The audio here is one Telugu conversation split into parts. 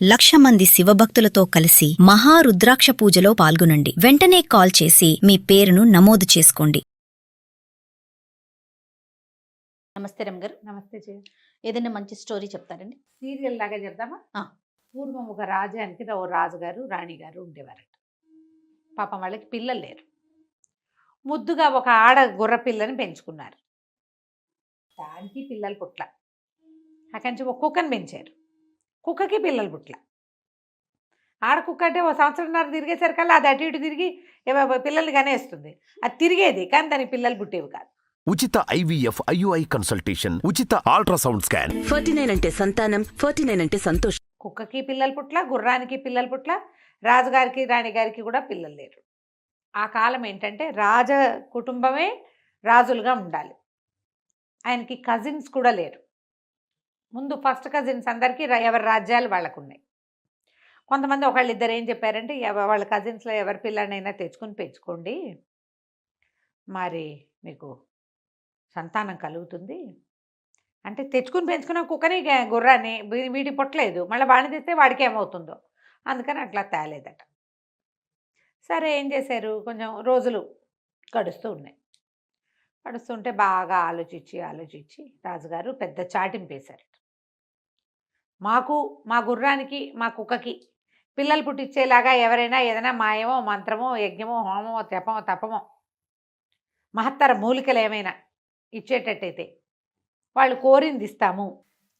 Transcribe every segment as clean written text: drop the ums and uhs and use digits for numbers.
1,00,000 మంది శివభక్తులతో కలిసి మహారుద్రాక్ష పూజలో పాల్గొనండి. వెంటనే కాల్ చేసి మీ పేరును నమోదు చేసుకోండి. నమస్తే రమగారు. నమస్తే జయ. ఏదైనా మంచి స్టోరీ చెప్తారండి? సీరియల్ లాగా చెప్దామా? పూర్వం ఒక రాజ్యానికి ఓ రాజుగారు రాణిగారు ఉండేవారట. పాపం వాళ్ళకి పిల్లలు లేరు. ముద్దుగా ఒక ఆడ గుర్ర పిల్లని పెంచుకున్నారు. దానికి పిల్లలు పుట్ల. అక్కడి నుంచి ఒక కుక్కని పెంచారు. కుక్కకి పిల్లలు పుట్ల. ఆడ కుక్క అంటే ఓ సంవత్సరంన్నర తిరిగేసరికల్లా అది అటు ఇటు తిరిగి పిల్లల్ని కనేస్తుంది. అది తిరిగేది కానీ దానికి పిల్లలు పుట్టేవి కాదు. ఉచిత IVF IUI కన్సల్టేషన్, ఉచిత అల్ట్రాసౌండ్ స్కాన్. 49 అంటే సంతానం, 49 అంటే సంతోషం. కుక్కకి పిల్లలు పుట్ల, గుర్రానికి పిల్లలు పుట్ల, రాజుగారికి రాణిగారికి కూడా పిల్లలు లేరు. ఆ కాలం ఏంటంటే రాజ కుటుంబమే రాజులుగా ఉండాలి. ఆయనకి కజిన్స్ కూడా లేరు. ముందు ఫస్ట్ కజిన్స్ అందరికీ ఎవరి రాజ్యాలు వాళ్ళకు ఉన్నాయి. కొంతమంది ఒకళ్ళిద్దరు ఏం చెప్పారంటే వాళ్ళ కజిన్స్లో ఎవరి పిల్లనైనా తెచ్చుకొని పెంచుకోండి, మరి మీకు సంతానం కలుగుతుంది అంటే. తెచ్చుకుని పెంచుకున్న కుక్కని గుర్రాన్ని వీడి పుట్టలేదు, మళ్ళీ వాడిని తెస్తే వాడికి ఏమవుతుందో అందుకని అట్లా తేలేదట. సరే ఏం చేశారు, కొంచెం రోజులు గడుస్తూ ఉన్నాయి. గడుస్తుంటే బాగా ఆలోచించి రాజుగారు పెద్ద చాటింపేశారట. మా గుర్రానికి మా కుక్కకి పిల్లలు పుట్టించేలాగా ఎవరైనా ఏదైనా మాయమో మంత్రమో యజ్ఞమో హోమమో జపమో తపమో మహత్తర మూలికలు ఏమైనా ఇచ్చేటట్టయితే వాళ్ళు కోరింది ఇస్తాము.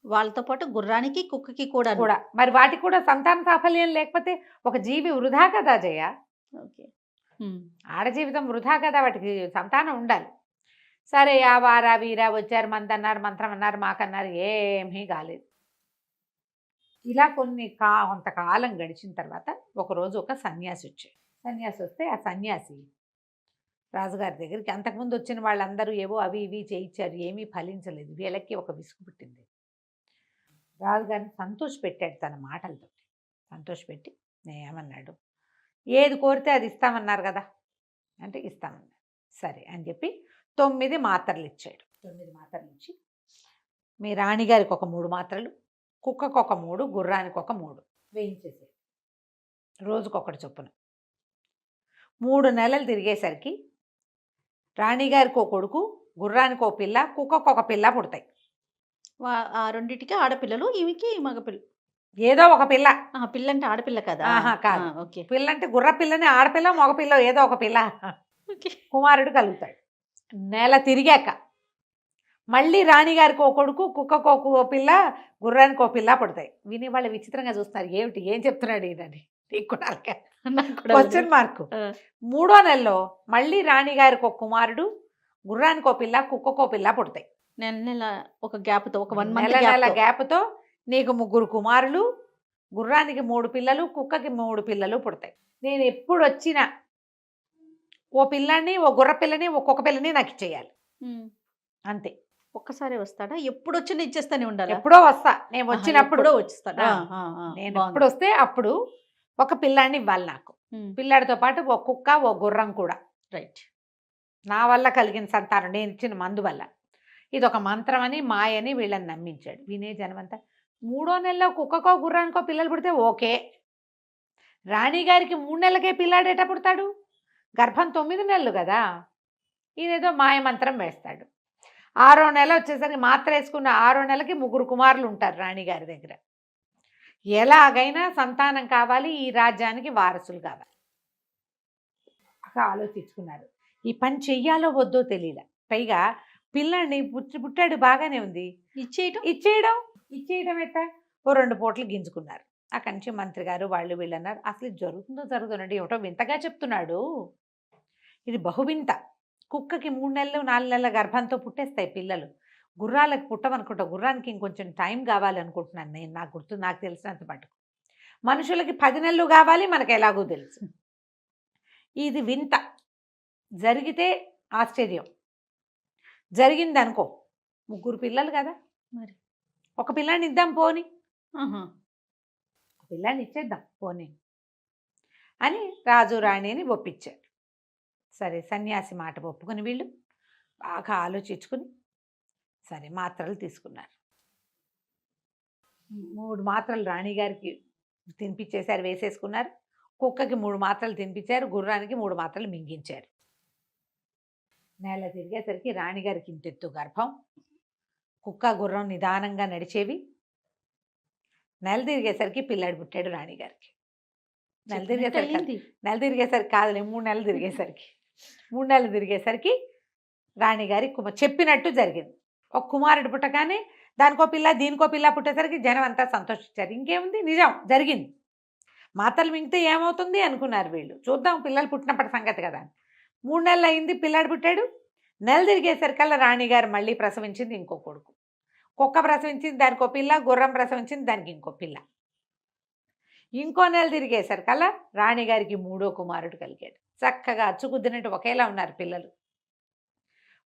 వాళ్ళతో పాటు గుర్రానికి కుక్కకి కూడా మరి వాటికి కూడా సంతాన సాఫల్యం లేకపోతే ఒక జీవి వృధా కదా జయ. ఓకే. ఆడ జీవితం వృధా కదా, వాటికి సంతానం ఉండాలి. సరే ఆ వారా వీరా వచ్చారు, మందన్నారు, మంత్రం అన్నారు, మాకన్నారు, ఏమీ కాలేదు. ఇలా కొంతకాలం గడిచిన తర్వాత ఒకరోజు ఒక సన్యాసి వచ్చాడు. సన్యాసి వస్తే ఆ సన్యాసి రాజుగారి దగ్గరికి, అంతకుముందు వచ్చిన వాళ్ళందరూ ఏవో అవి ఇవి చేయించారు, ఏమీ ఫలించలేదు. వీళ్ళకి ఒక విసుగు పుట్టింది. రాజుగారిని సంతోషపెట్టాడు తన మాటలతో. సంతోషపెట్టి ఏమన్నాడు, ఏది కోరితే అది ఇస్తామన్నారు కదా అంటే ఇస్తామన్నారు. సరే అని చెప్పి 9 మాత్రలు ఇచ్చాడు. 9 మాత్రలు ఇచ్చి మీ రాణిగారికి ఒక 3 మాత్రలు, కుక్కకు ఒక 3, గుర్రానికి ఒక 3 వేయించేసాడు. రోజుకొకటి చొప్పున 3 నెలలు తిరిగేసరికి రాణిగారికి ఒక కొడుకు, గుర్రానికి ఒక పిల్ల, కుక్కకు ఒక పిల్ల పుడతాయి. ఆ రెండింటికి ఆడపిల్లలు, ఈమెకి మగపిల్ల. ఏదో ఒక పిల్ల. పిల్ల అంటే ఆడపిల్ల కదా? కాదు. ఓకే. పిల్ల అంటే గుర్ర పిల్లని, ఆడపిల్ల మగపిల్ల ఏదో ఒక పిల్ల కుమారుడు కలుగుతాడు. నెల తిరిగాక మళ్ళీ రాణిగారికి ఒక కొడుకు, కుక్కకు ఒక పిల్ల, గుర్రానికి ఒక పిల్ల పుడతాయి. విని వాళ్ళు విచిత్రంగా చూస్తారు, ఏమిటి ఏం చెప్తున్నాడు ఈయనని. నీకు కూడా క్వశ్చన్ మార్కు. 3వ నెలలో మళ్ళీ రాణిగారికి ఒక కుమారుడు, గుర్రానికి ఒక పిల్ల, కుక్కకు ఒక పిల్ల పుడతాయి. నెల ఒక గ్యాప్తో, ఒక 1 మంత్ నెల గ్యాప్తో నీకు 3 కుమారులు, గుర్రానికి 3 పిల్లలు, కుక్కకి 3 పిల్లలు పుడతాయి. నేను ఎప్పుడు వచ్చినా ఓ పిల్లని, ఓ గుర్ర పిల్లని, ఒక్కొక్క పిల్లని నాకు ఇచ్చేయాలి అంతే. ఒక్కసారి వస్తాడా? ఎప్పుడు వచ్చినా ఇచ్చేస్తానే ఉండాలి? ఎప్పుడో వస్తా, నేను వచ్చినప్పుడు వచ్చిస్తాడా? నేను ఎప్పుడు వస్తే అప్పుడు ఒక పిల్లాన్ని ఇవ్వాలి నాకు. పిల్లాడితో పాటు ఒక కుక్క, ఓ గుర్రం కూడా. రైట్. నా వల్ల కలిగిన సంతానం, నేను ఇచ్చిన మందు వల్ల. ఇది ఒక మంత్రం అని, మాయని వీళ్ళని నమ్మించాడు. వినే జనమంతా 3వ నెలలో కుక్కకో గుర్రానికో పిల్లలు పుడితే ఓకే. రాణిగారికి 3 నెలలకే పిల్లాడేట పుడతాడు, గర్భం 9 నెలలు కదా. ఇదేదో మాయ మంత్రం వేస్తాడు. 6వ నెల వచ్చేసరికి మాత్ర వేసుకున్న 6వ నెలకి 3 కుమారులు ఉంటారు రాణిగారి దగ్గర. ఎలాగైనా సంతానం కావాలి, ఈ రాజ్యానికి వారసులు కావాలి. ఆలోచించుకున్నారు. ఈ పని చెయ్యాలో వద్దో తెలియలే. పైగా పిల్లాడిని పుట్టాడు, బాగానే ఉంది, ఇచ్చేయడం ఎట్టా? ఓ 2 పూటలు గింజుకున్నారు. అక్కడి నుంచి మంత్రి గారు వాళ్ళు వీళ్ళు అన్నారు, అసలు జరుగుతుందండి, ఏమిటో వింతగా చెప్తున్నాడు, ఇది బహువింత. కుక్కకి 3 నెలలు 4 నెలల గర్భంతో పుట్టేస్తాయి పిల్లలు, గుర్రాలకు పుట్టమనుకుంటా. గుర్రానికి ఇంకొంచెం టైం కావాలనుకుంటున్నాను నేను, నాకు తెలిసినంత మటుకు. మనుషులకి 10 నెలలు కావాలి, మనకు ఎలాగో తెలుసు. ఇది వింత. జరిగితే ఆశ్చర్యం, జరిగింది అనుకో 3 పిల్లలు కదా, మరి ఒక పిల్లాన్ని ఇద్దాం పోని, పిల్లాన్ని ఇచ్చేద్దాం పోనీ అని రాజు రాణిని ఒప్పించారు. సరే సన్యాసి మాట ఒప్పుకొని వీళ్ళు బాగా ఆలోచించుకుని సరే మాత్రలు తీసుకున్నారు. 3 మాత్రలు రాణిగారికి తినిపించేశారు, వేసేసుకున్నారు. కుక్కకి 3 మాత్రలు తినిపించారు, గుర్రానికి 3 మాత్రలు మింగించారు. నెల తిరిగేసరికి రాణిగారికి ఇంతెత్తు గర్భం, కుక్క గుర్రం నిదానంగా నడిచేవి. నెల తిరిగేసరికి పిల్లాడు పుట్టాడు రాణిగారికి. నెల తిరిగేసరికి అయింది. నెల తిరిగేసరికి కాదులే, 3 నెలలు తిరిగేసరికి 3 నెలలు తిరిగేసరికి రాణిగారి చెప్పినట్టు జరిగింది. ఒక కుమారుడు పుట్టగానే దానికో పిల్ల దీనికో పిల్ల పుట్టేసరికి జనం అంతా సంతోషించారు. ఇంకేముంది, నిజం జరిగింది. మాతలు మింగితే ఏమవుతుంది అనుకున్నారు వీళ్ళు. చూద్దాం పిల్లలు పుట్టినప్పటి సంగతి కదా. 3 నెలలు అయింది, పిల్లాడు పుట్టాడు. నెల తిరిగేసరికల్లా రాణిగారు మళ్ళీ ప్రసవించింది ఇంకో కొడుకు. కుక్క ప్రసవించింది, దానికో పిల్ల. గుర్రం ప్రసవించింది, దానికి ఇంకో పిల్ల. ఇంకో నెల తిరిగేసరికల్లా రాణిగారికి 3వ కుమారుడు కలిగాడు. చక్కగా అచ్చుకుద్దినట్టు ఒకేలా ఉన్నారు పిల్లలు.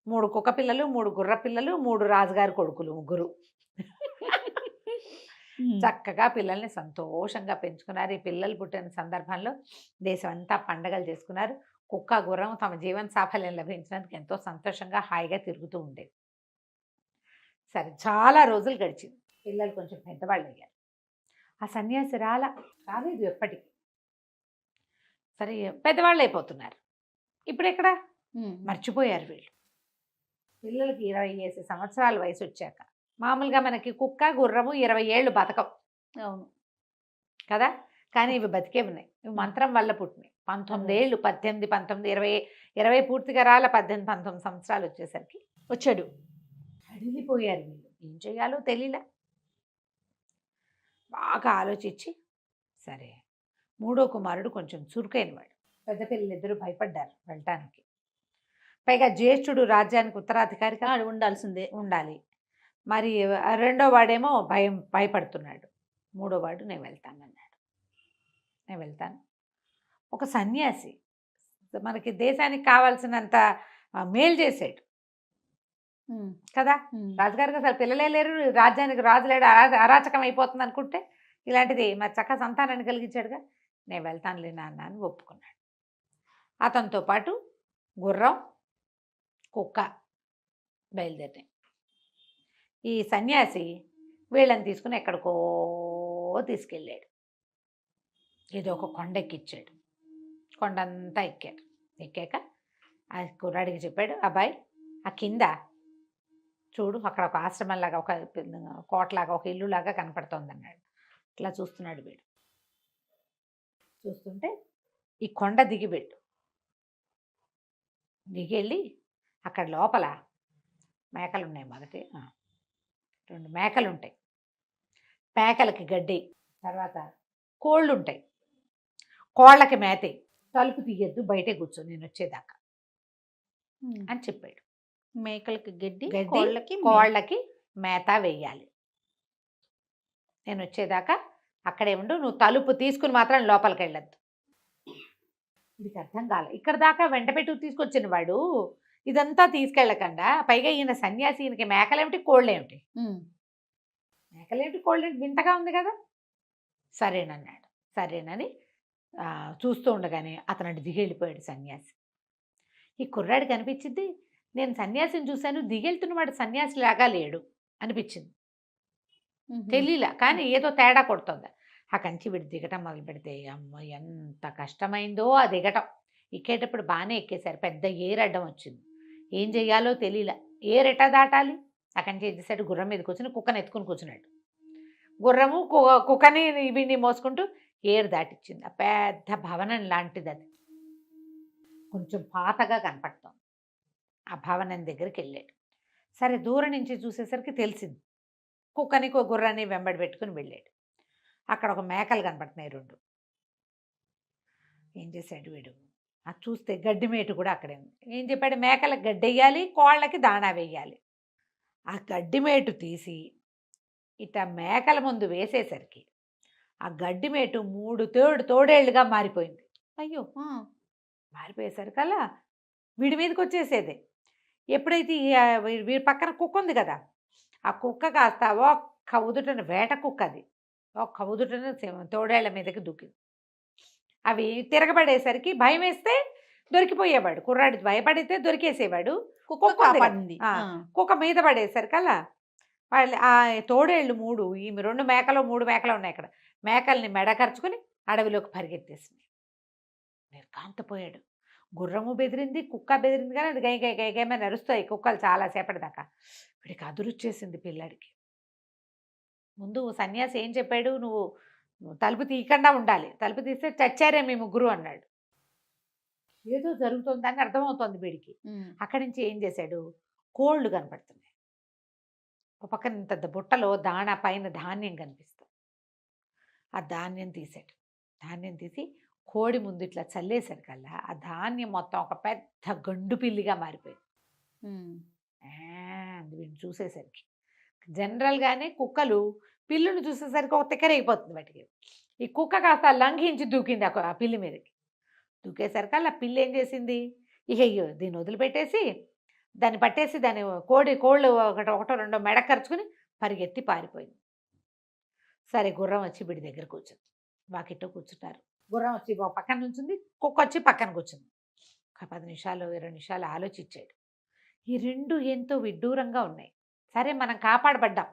3 కుక్క పిల్లలు, 3 గుర్ర పిల్లలు, 3 రాజుగారి కొడుకులు, ముగ్గురు. చక్కగా పిల్లల్ని సంతోషంగా పెంచుకున్నారు. ఈ పిల్లలు పుట్టిన సందర్భంలో దేశం అంతా పండగలు చేసుకున్నారు. కుక్క గుర్రం తమ జీవన సాఫల్యం లభించినందుకు ఎంతో సంతోషంగా హాయిగా తిరుగుతూ ఉండేది. సరే, చాలా రోజులు గడిచింది. పిల్లలు కొంచెం పెద్దవాళ్ళు అయ్యారు. ఆ సన్యాసి రాలేదు ఎప్పటికీ. సరే, పెద్దవాళ్ళు అయిపోతున్నారు. ఇప్పుడు ఎక్కడ మర్చిపోయారు వీళ్ళు. పిల్లలకి 20 సంవత్సరాల వయసు వచ్చాక, మామూలుగా మనకి కుక్క గుర్రము 20 ఏళ్ళు బతకం, అవును కదా. కానీ ఇవి బతికే ఉన్నాయి. ఇవి మంత్రం వల్ల పుట్టినాయి. 19 ఏళ్ళు, 18, 19, 20 పూర్తిగా 18, 19 సంవత్సరాలు వచ్చేసరికి వచ్చాడు. అడిగిపోయారు వీళ్ళు. ఏం చేయాలో తెలియలే. బాగా ఆలోచించి, సరే 3వ కుమారుడు కొంచెం చురుకైన వాడు. పెద్ద పిల్లలిద్దరూ భయపడ్డారు వెళ్ళటానికి. పైగా జ్యేష్ఠుడు రాజ్యానికి ఉత్తరాధికారి ఉండాల్సిందే. ఉండాలి. మరి 2వ వాడేమో భయపడుతున్నాడు. 3వ వాడు నేను వెళ్తానన్నాడు. నేను వెళ్తాను. ఒక సన్యాసి మనకి దేశానికి కావాల్సినంత మేలు చేసాడు కదా. రాజుగారికి అసలు పిల్లలే లేరు, రాజ్యానికి రాజు లేడు, అరాచకం అయిపోతుంది అనుకుంటే ఇలాంటిది మరి చక్క సంతానాన్ని కలిగించాడుగా. నేను వెళ్తానులే నాన్న అని ఒప్పుకున్నాడు. అతనితో పాటు గుర్రం, కుక్క బయలుదేరాయి. ఈ సన్యాసి వీళ్ళని తీసుకుని ఎక్కడికో తీసుకెళ్ళాడు. ఏదో ఒక కొండ ఎక్కిచ్చాడు. కొండంతా ఎక్కారు. ఎక్కాక ఆ కుర్రాడికి చెప్పాడు, అబ్బాయి ఆ కింద చూడు, అక్కడ ఒక ఆశ్రమంలాగా, ఒక కోటలాగా, ఒక ఇల్లులాగా కనపడుతోంది అన్నాడు. ఇట్లా చూస్తున్నాడు వీడు. చూస్తుంటే ఈ కొండ దిగిపెట్టు. దిగెళ్ళి అక్కడ లోపల మేకలు ఉన్నాయి. మొదటి 2 మేకలు ఉంటాయి. మేకలకి గడ్డి, తర్వాత కోళ్ళు ఉంటాయి. కోళ్ళకి మేతే. తలుపు తీయద్దు, బయటే కూర్చో నేను వచ్చేదాకా అని చెప్పాడు. మేకలకి గడ్డి, గడ్డి, కోళ్ళకి మేత వేయాలి. నేను వచ్చేదాకా అక్కడే ఉండు, నువ్వు తలుపు తీసుకుని మాత్రం లోపలికి వెళ్ళద్దు. ఇది అర్థం కాలే. ఇక్కడ దాకా వెంట పెట్టి తీసుకొచ్చిన వాడు ఇదంతా తీసుకెళ్ళకుండా, పైగా ఈయన సన్యాసి, ఈయనకి మేకలేమిటి కోళ్ళేమిటి, మేకలేమిటి కోళ్ళేమిటి, వింతగా ఉంది కదా. సరేనన్నాడు. సరేనని చూస్తూ ఉండగానే అతను అటు దిగెళ్ళిపోయాడు సన్యాసి. ఈ కుర్రాడు కనిపించింది, నేను సన్యాసిని చూశాను, దిగెళ్తున్నవాడు సన్యాసి లాగా లేడు అనిపించింది. తెలియలా, కానీ ఏదో తేడా కొడుతుంది. ఆ కంచి వీడు దిగటం మొదలు పెడితే అమ్మ ఎంత కష్టమైందో ఆ దిగటం. ఎక్కేటప్పుడు బాగానే ఎక్కేశారు. పెద్ద ఏరడ్డం వచ్చింది. ఏం చెయ్యాలో తెలియలా. ఏరెట్టా దాటాలి. ఆ కంచి ఏం చేశాడు, గుర్రం మీద కూర్చుని కుక్కని ఎత్తుకుని కూర్చున్నాడు. గుర్రము కుక్కని వీడిని మోసుకుంటూ ఏరు దాటిచ్చింది. ఆ పెద్ద భవనం లాంటిది అది, కొంచెం పాతగా కనపడుతోంది. ఆ భవనం దగ్గరికి వెళ్ళాడు. సరే, దూరం నుంచి చూసేసరికి తెలిసింది. కుక్కని గుర్రాన్ని వెంబడి పెట్టుకుని వెళ్ళాడు. అక్కడ ఒక మేకలు కనపడుతున్నాయి 2. ఏం చేశాడు వీడు, అది చూస్తే గడ్డి మేటు కూడా అక్కడే ఉంది. ఏం చెప్పాడు, మేకలకు గడ్డి వేయాలి, కోళ్ళకి దాణా వేయాలి. ఆ గడ్డి మేటు తీసి ఇట్లా మేకల ముందు వేసేసరికి ఆ గడ్డి మేటు 3 తోడేళ్లుగా మారిపోయింది. అయ్యో, మారిపోయేసరికల్లా వీడి మీదకి వచ్చేసేదే. ఎప్పుడైతే వీడి పక్కన కుక్క ఉంది కదా, ఆ కుక్క కాస్త ఒక్క ఉదుటన, వేట కుక్క అది, ఒక్క ఉదుటన తోడేళ్ల మీదకి దూకింది. అవి తిరగబడేసరికి భయం వేస్తే దొరికిపోయేవాడు. కుర్రాడు భయపడితే దొరికేసేవాడు. కుక్క మీద పడేసరికల్లా వాళ్ళు ఆ తోడేళ్ళు 3, ఈమె 2 మేకలు 3 మేకలు ఉన్నాయి అక్కడ, మేకల్ని మెడకరుచుకుని అడవిలోకి పరిగెత్తేసింది. నిర్ఘాంతపోయాడు. గుర్రము బెదిరింది, కుక్క బెదిరింది, కానీ అది గై గై గై గైమని అరుస్తాయి కుక్కలు చాలాసేపటి దాకా. వీడికి అదురుచ్చేసింది పిల్లాడికి. ముందు సన్యాసి ఏం చెప్పాడు, నువ్వు తలుపు తీయకుండా ఉండాలి, తలుపు తీస్తే చచ్చారే మీ ముగ్గురు అన్నాడు. ఏదో జరుగుతుందని అర్థమవుతోంది వీడికి. అక్కడి నుంచి ఏం చేశాడు, కోళ్ళు కనపడుతున్నాయి. ఒక పక్కన ఇంత బుట్టలో దాణా పైన ధాన్యం కనిపిస్తుంది. ఆ ధాన్యం తీసాడు. ధాన్యం తీసి కోడి ముందు ఇట్లా చల్లేసరికల్లా ఆ ధాన్యం మొత్తం ఒక పెద్ద గండు పిల్లిగా మారిపోయింది. అది వీడిని చూసేసరికి జనరల్గానే కుక్కలు పిల్లుని చూసేసరికి ఒక తిక్కరైపోతుంది వాటికి. ఈ కుక్క కాస్త లంఘించి దూకింది ఆ పిల్లి మీదకి. దూకేసరికి ఆ పిల్లి ఏం చేసింది, ఇక దీన్ని వదిలిపెట్టేసి దాన్ని పట్టేసి దాన్ని కోళ్ళు ఒకటో రెండో మెడకరుచుకుని పరిగెత్తి పారిపోయింది. సరే గుర్రం వచ్చి వీడి దగ్గర కూర్చుంది. వాకిట్లో కూర్చుంటారు. గుర్రం వచ్చి ఒక పక్కన నుంచింది, కుక్క వచ్చి పక్కన కూర్చుంది. ఒక 10 నిమిషాలు 20 నిమిషాలు ఆలోచించాడు. ఈ రెండు ఎంతో విడ్డూరంగా ఉన్నాయి. సరే మనం కాపాడబడ్డాం.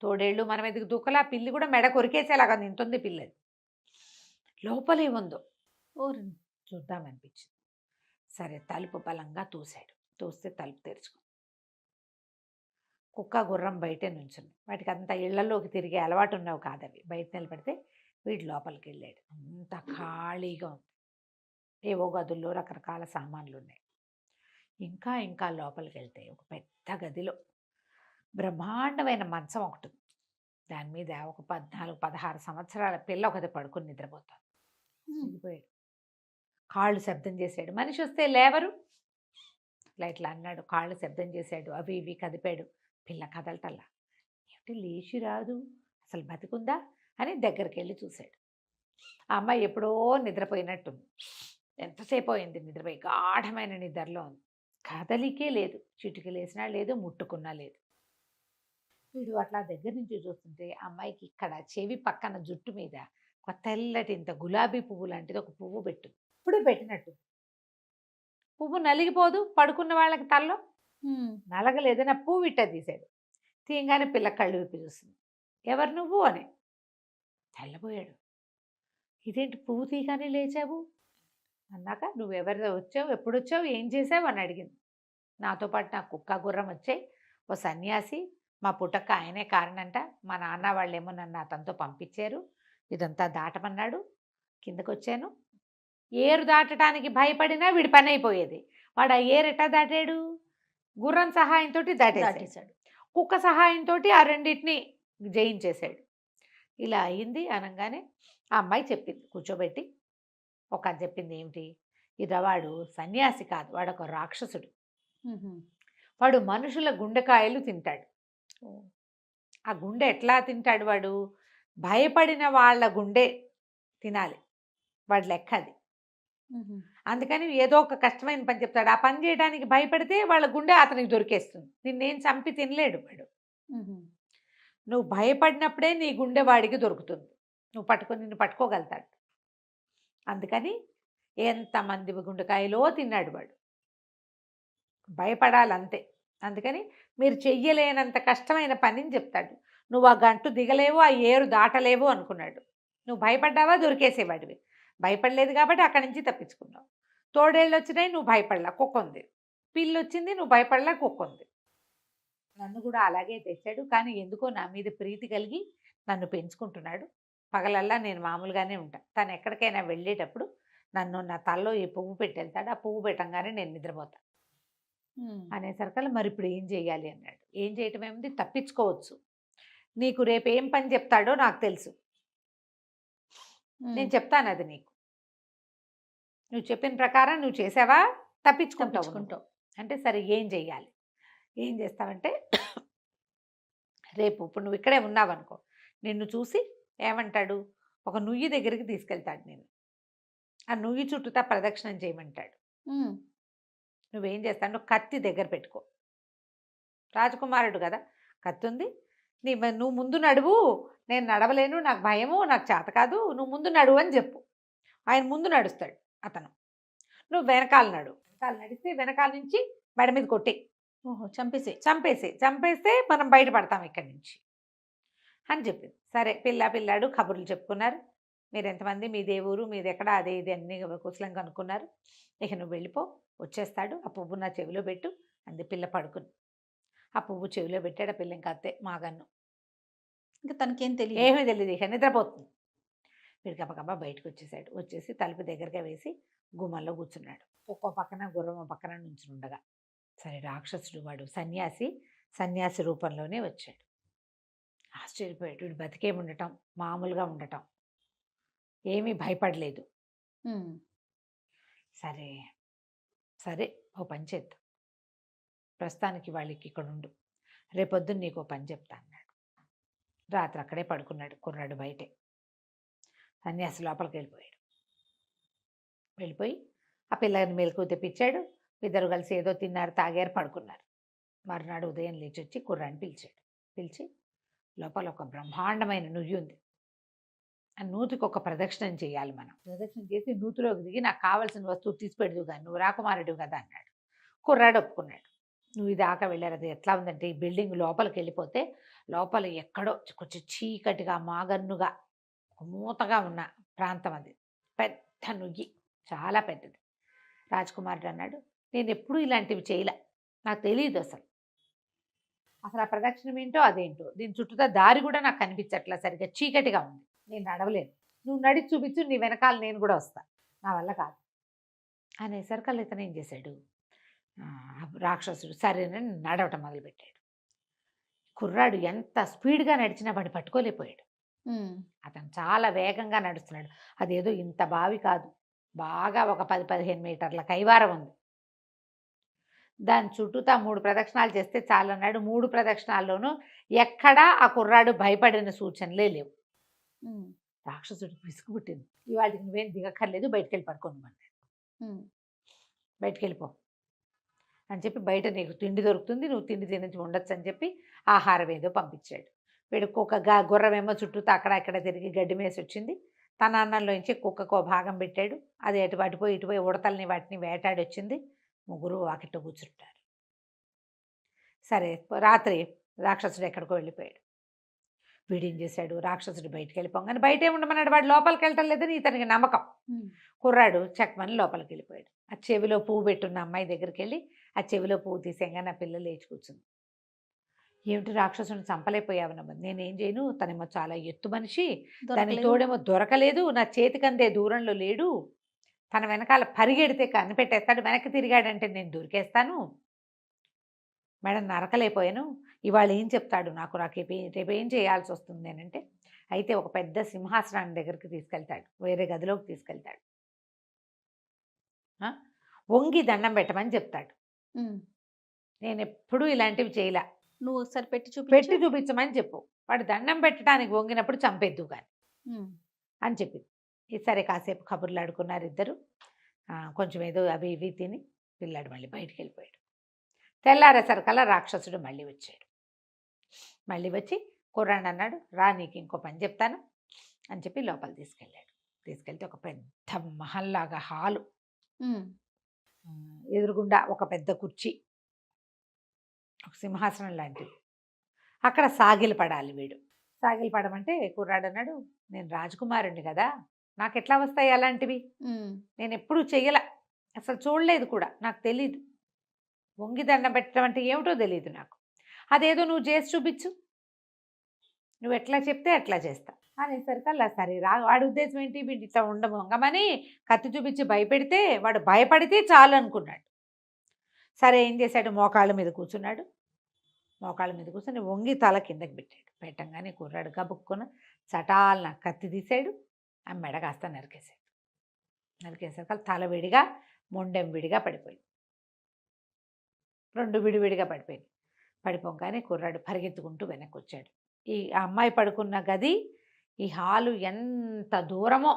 తోడేళ్ళు మనం ఎదుగు దూకలా, పిల్లి కూడా మెడ కొరికేసేలాగా నింటుంది పిల్లది. లోపలేముందో చూద్దామనిపించింది. సరే తలుపు బలంగా తోసాడు. తోస్తే తలుపు తెరుచుకుంది. కుక్క గుర్రం బయటే నుంచుంది. వాటికి అంత ఇళ్లలోకి తిరిగే అలవాటు ఉన్నవి కాదు అవి. బయట నిలబడితే వీడు లోపలికి వెళ్ళాడు. అంత ఖాళీగా ఉంది. ఏవో గదుల్లో రకరకాల సామాన్లు ఉన్నాయి. ఇంకా ఇంకా లోపలికి వెళ్తే ఒక పెద్ద గదిలో బ్రహ్మాండమైన మంచం ఒకటి ఉంది. దాని మీద ఒక 14-16 సంవత్సరాల పిల్ల ఒకటి పడుకుని నిద్రపోతాడు. చనిపోయాడు. కాళ్ళు శబ్దం చేశాడు. మనిషి వస్తే లేవరు. ఇట్లా అన్నాడు. కాళ్ళు శబ్దం చేశాడు. అవి ఇవి కదిపాడు. పిల్ల కదలటల్లా. ఏమిటి లేచి రాదు, అసలు బతికుందా అని దగ్గరికి వెళ్ళి చూశాడు. ఆ అమ్మాయి ఎప్పుడో నిద్రపోయినట్టుంది. ఎంతసేపు అయింది నిద్రపోయి, గాఢమైన నిద్రలో ఉంది. కదలికే లేదు. చిటికలు వేసినా లేదు, ముట్టుకున్నా లేదు. వీడు అట్లా దగ్గర నుంచి చూస్తుంటే అమ్మాయికి ఇక్కడ చెవి పక్కన జుట్టు మీద ఒక తెల్లటి ఇంత గులాబీ పువ్వు లాంటిది ఒక పువ్వు పెట్టింది. ఇప్పుడు పెట్టినట్టు పువ్వు నలిగిపోదు పడుకున్న వాళ్ళకి తల్లో. నలగలేదని ఆ పువ్వు ఇట్ట తీశాడు. తీయంగానే పిల్ల కళ్ళు విప్పి చూస్తుంది. ఎవరు నువ్వు అని. తెల్లబోయాడు. ఇదేంటి పువ్వు తీయగానే లేచావు అన్నాక, నువ్వెవరితో వచ్చావు, ఎప్పుడు వచ్చావు, ఏం చేసావు అని అడిగింది. నాతో పాటు నా కుక్క గుర్రం వచ్చాయి. ఓ సన్యాసి మా పుట్టక్క ఆయనే కారణంట. మా నాన్న వాళ్ళేమో నన్ను అతనితో పంపించారు. ఇదంతా దాటమన్నాడు. కిందకు వచ్చాను. ఏరు దాటడానికి భయపడినా వీడి పని అయిపోయేది. వాడు ఆ ఏరు ఎట్టా దాటాడు, గుర్రం సహాయంతో దాటేశాడు. కుక్క సహాయంతో ఆ రెండింటిని జయించేశాడు. ఇలా అయింది అనగానే ఆ అమ్మాయి చెప్పింది, కూర్చోబెట్టి ఒక చెప్పింది ఏమిటి, వాడు సన్యాసి కాదు, వాడు ఒక రాక్షసుడు. వాడు మనుషుల గుండెకాయలు తింటాడు. ఆ గుండె ఎట్లా తింటాడు, వాడు భయపడిన వాళ్ళ గుండె తినాలి, వాడి లెక్క అది. అందుకని ఏదో ఒక కష్టమైన పని చెప్తాడు. ఆ పని చేయడానికి భయపడితే వాళ్ళ గుండె అతనికి దొరికేస్తుంది. నిన్నేం చంపి తినలేడు వాడు. నువ్వు భయపడినప్పుడే నీ గుండె వాడికి దొరుకుతుంది. నిన్ను పట్టుకోగలుగుతాడు. అందుకని ఎంతమంది గుండెకాయలో తిన్నాడు వాడు. భయపడాలంతే. అందుకని మీరు చెయ్యలేనంత కష్టమైన పనిని చెప్తాడు. నువ్వు ఆ గంటు దిగలేవు, ఆ ఏరు దాటలేవు అనుకున్నాడు. నువ్వు భయపడ్డావా, దొరికేసేవాడివి. భయపడలేదు కాబట్టి అక్కడి నుంచి తప్పించుకున్నావు. తోడేళ్ళు వచ్చినాయి, నువ్వు భయపడలా, కుక్క ఉంది. పిల్లి వచ్చింది, నువ్వు భయపడలా, కుక్క ఉంది. నన్ను కూడా అలాగే తెచ్చాడు. కానీ ఎందుకో నా మీద ప్రీతి కలిగి నన్ను పెంచుకుంటున్నాడు. పగలల్లా నేను మామూలుగానే ఉంటాను. తను ఎక్కడికైనా వెళ్ళేటప్పుడు నన్ను నా తలలో ఈ పువ్వు పెట్టి వెళ్తాడు. ఆ పువ్వు పెట్టంగానే నేను నిద్రపోతాను అనేసరికల్లా మరి ఇప్పుడు ఏం చేయాలి అన్నాడు. ఏం చేయటం ఏముంది, తప్పించుకోవచ్చు. నీకు రేపు ఏం పని చెప్తాడో నాకు తెలుసు. నేను చెప్తాను అది నీకు. నువ్వు చెప్పిన ప్రకారం నువ్వు చేసావా, తప్పించుకుంటావు అంటే సరే ఏం చెయ్యాలి, ఏం చేస్తావంటే రేపు ఇప్పుడు నువ్వు ఇక్కడే ఉన్నావనుకో, నిన్ను చూసి ఏమంటాడు, ఒక నుయ్యి దగ్గరికి తీసుకెళ్తాడు. నేను ఆ నుయ్యి చుట్టూతా ప్రదక్షిణం చేయమంటాడు. నువ్వేం చేస్తావు, కత్తి దగ్గర పెట్టుకో. రాజకుమారుడు కదా, కత్తి ఉంది. నువ్వు ముందు నడువు, నేను నడవలేను, నాకు భయము, నాకు చేత కాదు, నువ్వు ముందు నడువు అని చెప్పు. ఆయన ముందు నడుస్తాడు అతను. నువ్వు వెనకాల నడిస్తే వెనకాల నుంచి మెడ మీద కొట్టి చంపేస్తే మనం బయటపడతాం ఇక్కడి నుంచి అని చెప్పింది. సరే పిల్లాడు కబుర్లు చెప్పుకున్నారు. మీరు ఎంతమంది, మీది ఏ ఊరు, మీది ఎక్కడ, అదే ఇది అన్ని కుశలం కనుక్కున్నారు. ఇక నువ్వు వెళ్ళిపో, వచ్చేస్తాడు, ఆ పువ్వు నా చెవిలో పెట్టు అంది. పిల్ల పడుకుని ఆ పువ్వు చెవిలో పెట్టాడు. ఆ పిల్ల ఇంకా అత్తే మాగన్ను, ఇంకా తనకేం తెలియదు. ఏమీ తెలియదు, ఇక నిద్రపోతుంది. వీడు గబగబా బయటకు వచ్చేసాడు. వచ్చేసి తలుపు దగ్గరగా వేసి గుమ్మంలో కూర్చున్నాడు. ఒక్కో పక్కన గుర్రం పక్కన నుంచుండగా సరే రాక్షసుడు వాడు సన్యాసి రూపంలోనే వచ్చాడు. ఆశ్చర్యపోయాడు. వీడు బతికే ఉండటం, మామూలుగా ఉండటం, ఏమీ భయపడలేదు. ఉమ్. సరే సరే ఓ పని చేద్దాం, ప్రస్తుతానికి వాళ్ళకి ఇక్కడ ఉండు, రేపొద్దున్న నీకు ఓ పని చెప్తా అన్నాడు. రాత్రి అక్కడే పడుకున్నాడు కుర్రాడు బయటే. సన్యాసి లోపలికి వెళ్ళిపోయి ఆ పిల్లని మెలకు తెప్పించాడు. ఇద్దరు కలిసి ఏదో తిన్నారు, తాగారు, పడుకున్నారు. మరునాడు ఉదయం లేచి వచ్చి కుర్రాన్ని పిలిచి లోపల ఒక బ్రహ్మాండమైన నుయ్యి ఉంది, ఆ నూతికి ఒక ప్రదక్షిణం చేయాలి. మనం ప్రదక్షిణం చేసి నూతిలోకి దిగి నాకు కావాల్సిన వస్తువు తీసిపెడదు కానీ నువ్వు రాకుమారుడు కదా అన్నాడు. కుర్రాడు ఒప్పుకున్నాడు. నువ్వు దాకా వెళ్ళారు. అది ఎట్లా ఉందంటే ఈ బిల్డింగ్ లోపలికి వెళ్ళిపోతే లోపల ఎక్కడో కొంచెం చీకటిగా మాగన్నుగా మూతగా ఉన్న ప్రాంతం, అది పెద్ద నుయ్యి, చాలా పెద్దది. రాజకుమారుడు అన్నాడు, నేను ఎప్పుడూ ఇలాంటివి చేయలే, నాకు తెలియదు అసలు ఆ ప్రదక్షిణం ఏంటో అదేంటో, దీని చుట్టూతా దారి కూడా నాకు కనిపించట్లా, సరిగ్గా చీకటిగా ఉంది, నేను నడవలేను, నువ్వు నడిచి చూపించు, నీ వెనకాల నేను కూడా వస్తా, నా వల్ల కాదు అనేసరికల్లా ఇతను ఏం చేశాడు, రాక్షసుడు సరేనని నడవటం మొదలుపెట్టాడు. కుర్రాడు ఎంత స్పీడ్గా నడిచినా వాడిని పట్టుకోలేకపోయాడు. అతను చాలా వేగంగా నడుస్తున్నాడు. అదేదో ఇంత బావి కాదు, బాగా ఒక 10-15 మీటర్ల కైవారం ఉంది. దాని చుట్టూతా 3 ప్రదక్షిణాలు చేస్తే చాలన్నాడు. 3 ప్రదక్షిణాల్లోనూ ఎక్కడా ఆ కుర్రాడు భయపడిన సూచనలే లేవు. రాక్షసుడికి విసుగు పుట్టింది. ఇవాళకి నువ్వేం దిగక్కర్లేదు, బయటికి వెళ్ళి పడుకోమన్నాడు. బయటికి వెళ్ళిపో అని చెప్పి, బయట నీకు తిండి దొరుకుతుంది, నువ్వు తిండి తినచి ఉండొచ్చు అని చెప్పి ఆహారం ఏదో పంపించాడు. వీడికి ఒక గుర్రమేమో చుట్టూతా అక్కడ ఇక్కడ తిరిగి గడ్డి మేసి వచ్చింది. తన అన్నంలోంచి కుక్కకు భాగం పెట్టాడు. అది అటుపోయి ఇటుపోయి ఉడతల్ని వాటిని వేటాడి వచ్చింది. ముగ్గురు వాకిట్లో కూర్చుంటారు. సరే రాత్రి రాక్షసుడు ఎక్కడికో వెళ్ళిపోయాడు. వీడేం చేశాడు, రాక్షసుడు బయటికి వెళ్ళిపోగానే బయట ఏముండమన్నాడు, వాడు లోపలికి వెళ్ళటం లేదని ఇతనికి నమ్మకం. కుర్రాడు చక్కమని లోపలికి వెళ్ళిపోయాడు. ఆ చెవిలో పువ్వు పెట్టున్న అమ్మాయి దగ్గరికి వెళ్ళి ఆ చెవిలో పువ్వు తీసేయంగా నా పిల్ల లేచి కూర్చుంది. ఏమిటి రాక్షసుని చంపలేకపోయావనమ్మా, నేనేం చేయను, తనేమో చాలా ఎత్తు మనిషి, దానికి తోడేమో దొరకలేదు, నా చేతికందే దూరంలో లేడు, తన వెనకాల పరిగెడితే కనిపెట్టేస్తాడు, వెనక్కి తిరిగాడంటే నేను దొరికేస్తాను, మేడం నరకలేకపోయాను, ఇవాళ ఏం చెప్తాడు నాకు, రేపు ఏం చేయాల్సి వస్తుంది అని అంటే, అయితే ఒక పెద్ద సింహాసనాన్ని దగ్గరికి తీసుకెళ్తాడు, వేరే గదిలోకి తీసుకెళ్తాడు, వంగి దండం పెట్టమని చెప్తాడు. నేను ఎప్పుడూ ఇలాంటివి చేయలే, నువ్వు ఒకసారి పెట్టి చూపించమని చెప్పు, వాడు దండం పెట్టడానికి వంగినప్పుడు చంపేద్దు కానీ అని చెప్పింది. సరే కాసేపు కబుర్లు ఆడుకున్నారు ఇద్దరు. కొంచెం ఏదో అవి ఇవి తిని పిల్లాడు మళ్ళీ బయటికి వెళ్ళిపోయాడు. తెల్లారేసరికల్లా రాక్షసుడు మళ్ళీ వచ్చాడు. మళ్ళీ వచ్చి కుర్రాడు అన్నాడు, రా నీకు ఇంకో పని చెప్తాను అని చెప్పి లోపల తీసుకెళ్తే ఒక పెద్ద మహల్లాగా హాలు, ఎదురుగుండా ఒక పెద్ద కుర్చీ, ఒక సింహాసనం లాంటిది, అక్కడ సాగిలి పడాలి. వీడు సాగిలి పడమంటే కుర్రాడు అన్నాడు, నేను రాజకుమారుణ్ణి కదా, నాకు ఎట్లా వస్తాయి అలాంటివి, నేను ఎప్పుడూ చెయ్యల, అసలు చూడలేదు కూడా, నాకు తెలీదు, వంగి దండం పెట్టడం అంటే ఏమిటో తెలియదు నాకు, అదేదో నువ్వు చేసి చూపించు, నువ్వు ఎట్లా చెప్తే అట్లా చేస్తా అనేసరికల్లా సరే వాడి ఉద్దేశం ఏంటి, వీడి ఇట్లా వంగమని కత్తి చూపించి భయపెడితే వాడు భయపడితే చాలు అనుకున్నాడు. సరే ఏం చేశాడు, మోకాళ్ళ మీద కూర్చున్నాడు. మోకాళ్ళ మీద కూర్చొని వంగి తల కిందకి పెట్టంగానే కుర్రాడు గబుక్కున చటాలన కత్తి తీసాడు, ఆ మెడ కాస్త నరికేసరికి తల విడిగా మొండెం విడిగా పడిపోయింది, 2 విడివిడిగా పడిపోగానే కుర్రాడు పరిగెత్తుకుంటూ వెనక్కి వచ్చాడు. ఈ అమ్మాయి పడుకున్న గది, ఈ హాలు ఎంత దూరమో,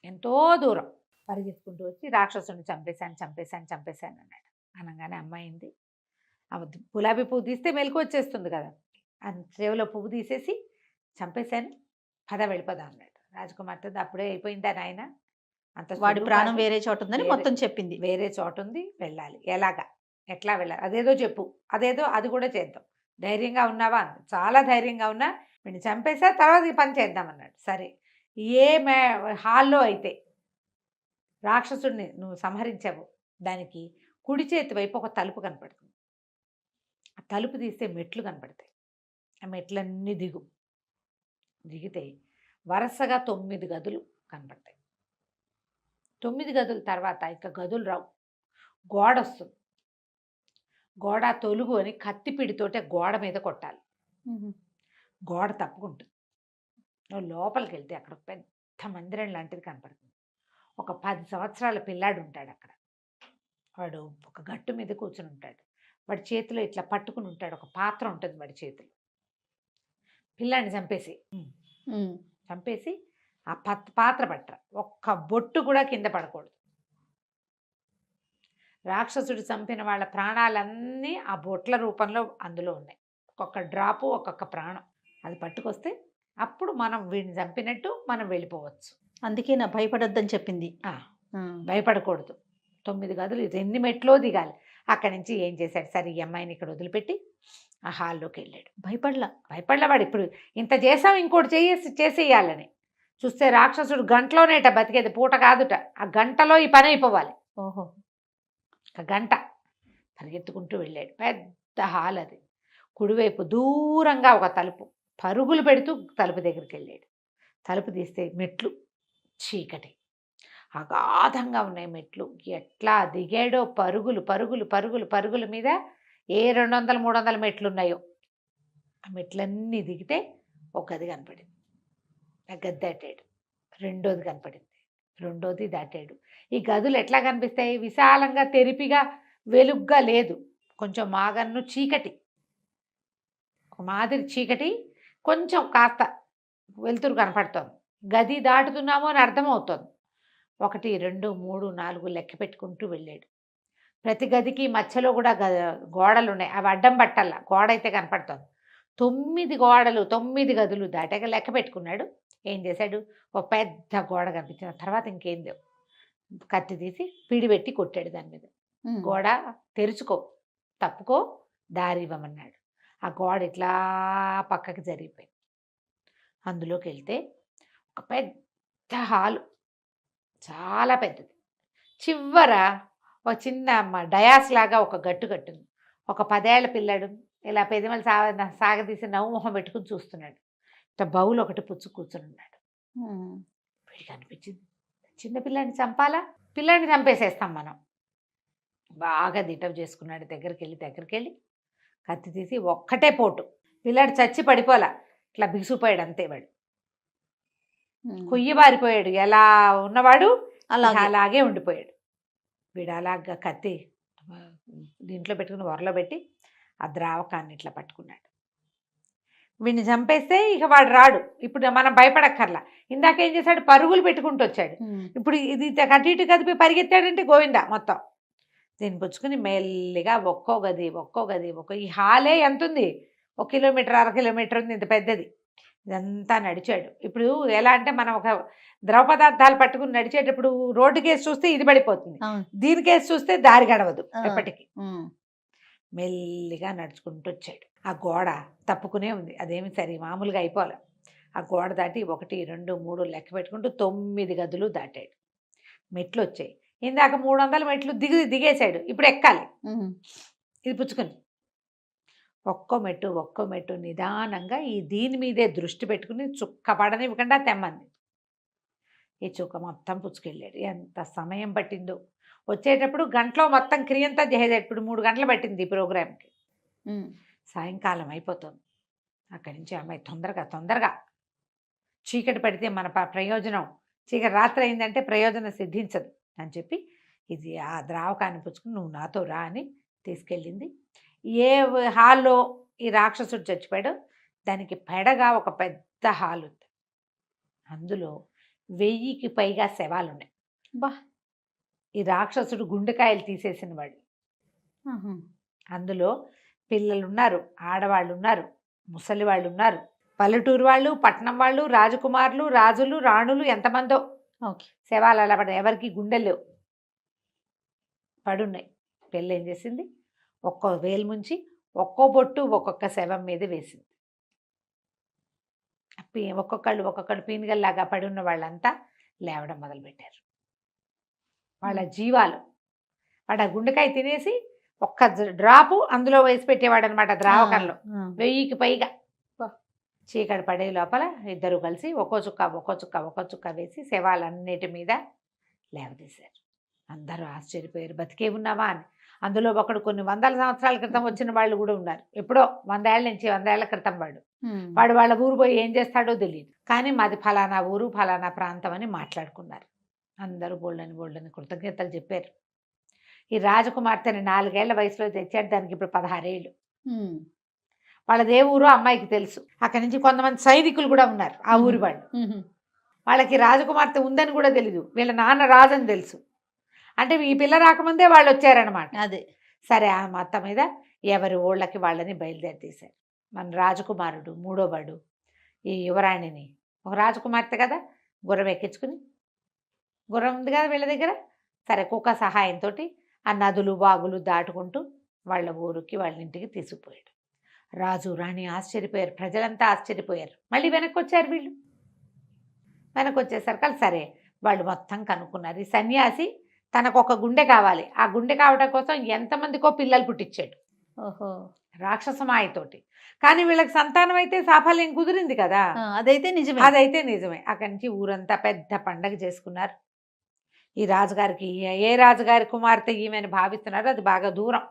ఎంతో దూరం పరిగెత్తుకుంటూ వచ్చి రాక్షసుని చంపేశాను అన్నాడు. అనగానే అమ్మాయింది, గులాబీ పువ్వు తీస్తే మెలకు వచ్చేస్తుంది కదా, ఆ చెవిలో పువ్వు తీసేసి చంపేశాను, పద వెళ్ళిపోదా అన్నాడు. రాజకుమార్తె అప్పుడే అయిపోయిందా నాయన, అంత వాడి ప్రాణం వేరే చోట ఉందని మొత్తం చెప్పింది. వేరే చోట ఉంది, వెళ్ళాలి, ఎట్లా వెళ్ళాలి, అదేదో చెప్పు, అది కూడా చేద్దాం, ధైర్యంగా ఉన్నావా, చాలా ధైర్యంగా ఉన్నా, వీడిని చంపేసా, తర్వాత ఈ పని చేద్దామన్నాడు. సరే, ఏ హాల్లో అయితే రాక్షసుడిని నువ్వు సంహరించావు దానికి కుడి చేతి వైపు ఒక తలుపు కనపడుతుంది. ఆ తలుపు తీస్తే మెట్లు కనపడతాయి. ఆ మెట్లన్నీ దిగితే వరుసగా 9 గదులు కనపడతాయి. 9 గదుల తర్వాత ఇక గదులు రావు, గోడ వస్తుంది. గోడ తొలుగు అని కత్తిపిడితోటే గోడ మీద కొట్టాలి. గోడ తప్పుకుంటుంది. నువ్వు లోపలికి వెళ్తే అక్కడ పెద్ద మందిరం లాంటిది కనపడుతుంది. ఒక 10 సంవత్సరాల పిల్లాడు ఉంటాడు అక్కడ. వాడు ఒక గట్టు మీద కూర్చుని ఉంటాడు. వాడి చేతిలో ఇట్లా పట్టుకుని ఉంటాడు, ఒక పాత్ర ఉంటుంది వాడి చేతిలో. పిల్లాడిని చంపేసి ఆ పాత్ర పట్టరా, ఒక్క బొట్టు కూడా కింద పడకూడదు. రాక్షసుడు చంపిన వాళ్ళ ప్రాణాలన్నీ ఆ బొట్ల రూపంలో అందులో ఉన్నాయి. ఒక్కొక్క డ్రాపు, ఒక్కొక్క ప్రాణం. అది పట్టుకొస్తే అప్పుడు మనం వీడిని చంపినట్టు మనం వెళ్ళిపోవచ్చు. అందుకే నా భయపడొద్దని చెప్పింది. భయపడకూడదు. 9 గదులు, ఇది ఎన్ని మెట్లో దిగాలి. అక్కడి నుంచి ఏం చేశాడు, సరే ఈ అమ్మాయిని ఇక్కడ వదిలిపెట్టి ఆ హాల్లోకి వెళ్ళాడు. భయపడలేవాడు. ఇప్పుడు ఇంత చేసాం, ఇంకోటి చేసేయాలని చూస్తే రాక్షసుడు గంటలోనేట బతికేది, పూట కాదుట. ఆ గంటలో ఈ పని అయిపోవాలి. ఓహో, ఒక గంట పరిగెత్తుకుంటూ వెళ్ళాడు. పెద్ద హాల్ అది. కుడివైపు దూరంగా ఒక తలుపు. పరుగులు పెడుతూ తలుపు దగ్గరికి వెళ్ళాడు. తలుపు తీస్తే మెట్లు, చీకటి, అగాధంగా ఉన్నాయి మెట్లు. ఎట్లా దిగాడో, పరుగులు పరుగులు పరుగులు పరుగుల మీద ఏ 200-300 మెట్లు ఉన్నాయో ఆ మెట్లన్నీ దిగితే ఒక గది కనపడింది. ఆ గది దాటాడు. రెండోది కనపడింది. రెండోది దాటాడు. ఈ గదులు ఎట్లా కనిపిస్తాయి, విశాలంగా, తెరిపిగా, వెలుగ్గా లేదు. కొంచెం మాగన్ను చీకటి, ఒక మాదిరి చీకటి, కొంచెం కాస్త వెలుతురు కనపడుతోంది. గది దాటుతున్నామో అని అర్థమవుతోంది. 1, 2, 3, 4 లెక్క పెట్టుకుంటూ వెళ్ళాడు. ప్రతి గదికి మధ్యలో కూడా గోడలు ఉన్నాయి. అవి అడ్డం పట్టాల, గోడ అయితే కనపడుతోంది. 9 గోడలు, 9 గదులు దాటాక లెక్క పెట్టుకున్నాడు. ఏం చేశాడు, ఒక పెద్ద గోడ కనిపించిన తర్వాత ఇంకేం లేవు. కత్తి తీసి పిడి పెట్టి కొట్టాడు దాని మీద. గోడ తెరుచుకో, తప్పుకో, దారి ఇవ్వమన్నాడు. ఆ గోడ ఇట్లా పక్కకి జరిగిపోయింది. అందులోకి వెళ్తే ఒక పెద్ద హాలు, చాలా పెద్దది. చివర ఒక చిన్న డయాస్ లాగా ఒక గట్టు కట్టింది. ఒక 10 ఏళ్ల పిల్లాడు ఇలా పెదిమలు సాగదీసి నవ్వు మొహం పెట్టుకుని చూస్తున్నాడు. ఇట్లా బౌలు ఒకటి పుచ్చు కూర్చుని ఉన్నాడు. వీడికి అనిపించింది, చిన్నపిల్లాడిని చంపాలా, పిల్లాడిని చంపేసేస్తాం మనం. బాగా దిటవ్ చేసుకున్నాడు. దగ్గరికి వెళ్ళి కత్తి తీసి ఒక్కటే పోటు. పిల్లాడు చచ్చి పడిపోలా, ఇట్లా బిగుసిపోయాడు అంతే. వాడు కొయ్యబారిపోయాడు. ఎలా ఉన్నవాడు అలాగే ఉండిపోయాడు. వీడు అలాగా కత్తి దీంట్లో పెట్టుకుని వరలో పెట్టి ఆ ద్రావకాన్ని ఇట్లా పట్టుకున్నాడు. వీడిని చంపేస్తే ఇక వాడు రాడు. ఇప్పుడు మనం భయపడక్కర్లా. ఇందాక ఏం చేశాడు, పరుగులు పెట్టుకుంటూ వచ్చాడు. ఇప్పుడు ఇది అటు ఇటు కదిపి పరిగెత్తాడంటే గోవిందా మొత్తం. దీన్ని పుచ్చుకుని మెల్లిగా ఒక్కో గది ఈ హాలే ఎంత ఉంది, 1 కిలోమీటర్ 1/2 కిలోమీటర్ ఉంది, ఇంత పెద్దది. ఇదంతా నడిచాడు. ఇప్పుడు ఎలా అంటే మనం ఒక ద్రవ పదార్థాలు పట్టుకుని నడిచేటప్పుడు రోడ్డు కేసు చూస్తే ఇది పడిపోతుంది, దీని కేసు చూస్తే దారి గడవదు ఎప్పటికీ. మెల్లిగా నడుచుకుంటూ వచ్చాడు. ఆ గోడ తప్పుకునే ఉంది, అదేమి సరే మామూలుగా అయిపోలే. ఆ గోడ దాటి 1, 2, 3 లెక్క పెట్టుకుంటూ 9 గదులు దాటాడు. మెట్లు వచ్చాయి. ఇందాక 300 మెట్లు దిగేశాడు. ఇప్పుడు ఎక్కాలి. ఇది పుచ్చుకొని ఒక్కో మెట్టు నిదానంగా ఈ దీని మీదే దృష్టి పెట్టుకుని చుక్క పడనివ్వకుండా తెమ్మంది. ఈ చుక్క మొత్తం పుచ్చుకెళ్ళాడు. ఎంత సమయం పట్టిందో. వచ్చేటప్పుడు గంటలో మొత్తం క్రియంతా చేసేది. ఇప్పుడు 3 గంటలు పట్టింది ఈ ప్రోగ్రామ్కి. సాయంకాలం అయిపోతుంది. అక్కడి నుంచి అమ్మాయి తొందరగా చీకటి పడితే మన ప్రయోజనం, చీకటి రాత్రి అయిందంటే ప్రయోజనం సిద్ధించదు అని చెప్పి ఇది ఆ ద్రావకాన్ని పుచ్చుకుని నువ్వు నాతో రా అని తీసుకెళ్ళింది. ఏ హాల్లో ఈ రాక్షసుడు చచ్చిపోయాడో దానికి పెడగా ఒక పెద్ద హాల్ ఉంది. అందులో 1000కి పైగా శవాలు ఉన్నాయి. ఈ రాక్షసుడు గుండెకాయలు తీసేసిన వాడు. అందులో పిల్లలు ఉన్నారు, ఆడవాళ్ళు ఉన్నారు, ముసలి వాళ్ళు ఉన్నారు, పల్లెటూరు వాళ్ళు, పట్నం వాళ్ళు, రాజకుమారులు, రాజులు, రాణులు, ఎంతమందో శవాలు అలా పడ్డాయి. ఎవరికి గుండెలు పడున్నాయి. పిల్ల ఏం చేసింది, ఒక్కో వేలు ముంచి ఒక్కో బొట్టు ఒక్కొక్క శవం మీద వేసింది. ఒక్కొక్కళ్ళు పీనుగల్లాగా పడి ఉన్న వాళ్ళంతా లేవడం మొదలుపెట్టారు. వాళ్ళ జీవాలు వాడు ఆ గుండెకాయ తినేసి ఒక్క డ్రాపు అందులో వేసి పెట్టేవాడు అనమాట ద్రావకంలో. 1000కి పైగా. చీకటి పడే లోపల ఇద్దరు కలిసి ఒక్కో చుక్క వేసి శవాలన్నిటి మీద లేవదీశారు. అందరూ ఆశ్చర్యపోయారు, బతికే ఉన్నామా అని. అందులో ఒకడు కొన్ని వందల సంవత్సరాల క్రితం వచ్చిన వాళ్ళు కూడా ఉన్నారు. ఎప్పుడో 100 ఏళ్ళ నుంచి 100 ఏళ్ల క్రితం వాడు వాళ్ళ ఊరు పోయి ఏం చేస్తాడో తెలియదు. కానీ మాది ఫలానా ఊరు ఫలానా ప్రాంతం అని మాట్లాడుకున్నారు. అందరూ బోళ్ళని కృతజ్ఞతలు చెప్పారు. ఈ రాజకుమార్తెని 4 ఏళ్ల వయసులో తెచ్చాడు. దానికి ఇప్పుడు 16 ఏళ్ళు. వాళ్ళదే ఊరు అమ్మాయికి తెలుసు. అక్కడి నుంచి కొంతమంది సైనికులు కూడా ఉన్నారు ఆ ఊరి వాళ్ళు. వాళ్ళకి రాజకుమార్తె ఉందని కూడా తెలీదు. వీళ్ళ నాన్న రాజని తెలుసు. అంటే ఈ పిల్ల రాకముందే వాళ్ళు వచ్చారనమాట. అదే సరే ఆ మొత్తం మీద ఎవరి ఊళ్ళకి వాళ్ళని బయలుదేరి తీశారు. మన రాజకుమారుడు మూడోవాడు ఈ యువరాణిని, ఒక రాజకుమార్తె కదా, గుర్రం ఎక్కించుకుని, గుర్రం ఉంది కదా వీళ్ళ దగ్గర, సరే కుక్క సహాయంతో ఆ నదులు వాగులు దాటుకుంటూ వాళ్ళ ఊరికి వాళ్ళ ఇంటికి తీసుకుపోయాడు. రాజు రాణి ఆశ్చర్యపోయారు, ప్రజలంతా ఆశ్చర్యపోయారు. మళ్ళీ వెనక్కి వచ్చారు వీళ్ళు. వెనక్కి వచ్చేసరికి సరే వాళ్ళు మొత్తం కనుక్కున్నారు. ఈ సన్యాసి తనకు ఒక గుండె కావాలి, ఆ గుండె కావడం కోసం ఎంతమందికో పిల్లలు పుట్టించాడు. ఓహో, రాక్షసమాయతోటి. కానీ వీళ్ళకి సంతానం అయితే సాఫల్యం కుదిరింది కదా. అదైతే నిజమే. అక్కడి నుంచి ఊరంతా పెద్ద పండగ చేసుకున్నారు. ఈ రాజుగారికి ఏ రాజుగారి కుమార్తె ఈమెను భావిస్తున్నారో అది బాగా దూరం.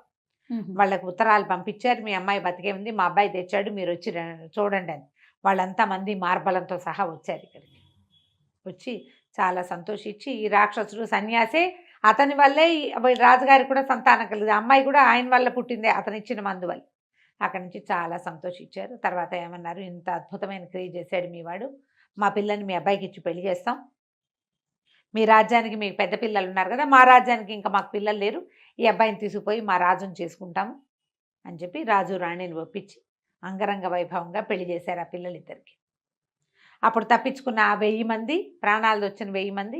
వాళ్ళకి ఉత్తరాలు పంపించారు, మీ అమ్మాయి బతికే ఉంది, మా అబ్బాయి తెచ్చాడు, మీరు వచ్చి చూడండి అని. వాళ్ళంతా మంది మార్బలంతో సహా వచ్చారు ఇక్కడికి. వచ్చి చాలా సంతోషించి ఈ రాక్షసుడు సన్యాసే, అతని వల్లే రాజుగారికి కూడా సంతానం కలిగింది, అమ్మాయి కూడా ఆయన వల్ల పుట్టిందే, అతను ఇచ్చిన మందు వల్ల. అక్కడి నుంచి చాలా సంతోషించారు. తర్వాత ఏమన్నారు, ఇంత అద్భుతమైన క్రియ చేశాడు మీ వాడు, మా పిల్లని మీ అబ్బాయికి ఇచ్చి పెళ్లి చేస్తాం. మీ రాజ్యానికి మీకు పెద్ద పిల్లలు ఉన్నారు కదా, మా రాజ్యానికి ఇంకా మాకు పిల్లలు లేరు, ఈ అబ్బాయిని తీసుకుపోయి మా రాజుని చేసుకుంటాము అని చెప్పి రాజు రాణిని ఒప్పించి అంగరంగ వైభవంగా పెళ్లి చేశారు ఆ పిల్లలిద్దరికి. అప్పుడు తప్పించుకున్న ఆ 1000 మంది, ప్రాణాలు వచ్చిన 1000 మంది